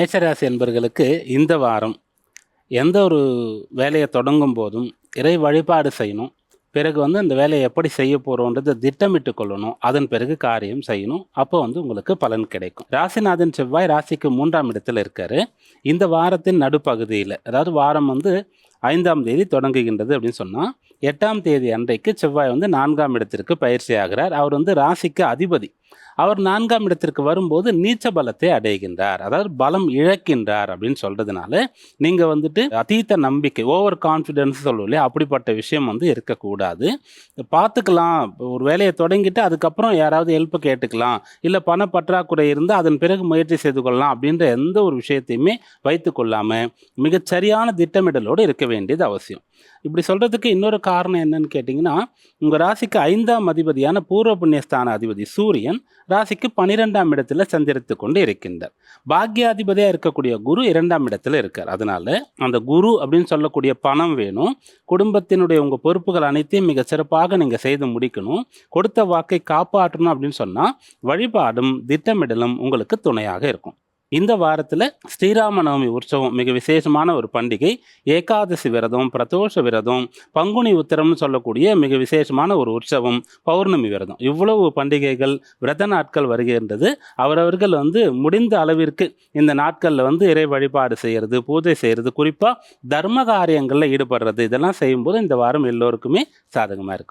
மேஷராசி என்பர்களுக்கு இந்த வாரம் எந்த ஒரு வேலையை தொடங்கும் போதும் இறை வழிபாடு செய்யணும். பிறகு அந்த வேலையை எப்படி செய்ய போகிறோன்றதை திட்டமிட்டு கொள்ளணும். அதன் பிறகு காரியம் செய்யணும். அப்போ உங்களுக்கு பலன் கிடைக்கும். ராசிநாதன் செவ்வாய் ராசிக்கு 3ஆம் இடத்துல இருக்காரு. இந்த வாரத்தின் நடுப்பகுதியில், அதாவது வாரம் 5ஆம் தேதி தொடங்குகின்றது அப்படின்னு சொன்னால், 8ஆம் தேதி அன்றைக்கு செவ்வாய் 4ஆம் இடத்திற்கு பயிற்சி ஆகிறார். அவர் ராசிக்கு அதிபதி. அவர் 4ஆம் இடத்திற்கு வரும்போது நீச்ச பலத்தை அடைகின்றார், அதாவது பலம் இழக்கின்றார் அப்படின்னு சொல்றதுனால நீங்கள் அதீத நம்பிக்கை, ஓவர் கான்ஃபிடென்ஸ் சொல்லுவோம் இல்லையா, அப்படிப்பட்ட விஷயம் இருக்கக்கூடாது. பார்த்துக்கலாம், ஒரு வேலையை தொடங்கிட்டு அதுக்கப்புறம் யாராவது ஹெல்ப் கேட்டுக்கலாம், இல்லை பண பற்றாக்குறை இருந்தால் அதன் பிறகு முயற்சி செய்து கொள்ளலாம் அப்படின்ற எந்த ஒரு விஷயத்தையுமே வைத்து கொள்ளாமல் மிகச்சரியான திட்டமிடலோடு இருக்க வேண்டியது அவசியம். இப்படி சொல்கிறதுக்கு இன்னொரு காரணம் என்னன்னு கேட்டிங்கன்னா, உங்கள் ராசிக்கு 5ஆம் அதிபதியான பூர்வ புண்ணியஸ்தான அதிபதி சூரியன் ராசிக்கு 12ஆம் இடத்துல சஞ்சரித்து கொண்டு இருக்கின்றார். பாக்யாதிபதியாக இருக்கக்கூடிய குரு 2ஆம் இடத்துல இருக்கார். அதனால அந்த குரு அப்படின்னு சொல்லக்கூடிய பணம் வேணும். குடும்பத்தினுடைய உங்கள் பொறுப்புகள் அனைத்தையும் மிக சிறப்பாக நீங்கள் செய்து முடிக்கணும். கொடுத்த வாக்கை காப்பாற்றணும் அப்படின்னு சொன்னால் வழிபாடும் திட்டமிடலும் உங்களுக்கு துணையாக இருக்கும். இந்த வாரத்தில் ஸ்ரீராம நவமி உற்சவம் மிக விசேஷமான ஒரு பண்டிகை. ஏகாதசி விரதம், பிரதோஷ விரதம், பங்குனி உத்திரம்னு சொல்லக்கூடிய மிக விசேஷமான ஒரு உற்சவம், பௌர்ணமி விரதம், இவ்வளவு பண்டிகைகள், விரத நாட்கள் வருகின்றது. அவரவர்கள் முடிந்த அளவிற்கு இந்த நாட்களில் இறை வழிபாடு செய்கிறது, பூஜை செய்கிறது, குறிப்பாக தர்ம காரியங்களில் ஈடுபடுறது, இதெல்லாம் செய்யும்போது இந்த வாரம் எல்லோருக்குமே சாதகமாக இருக்கும்.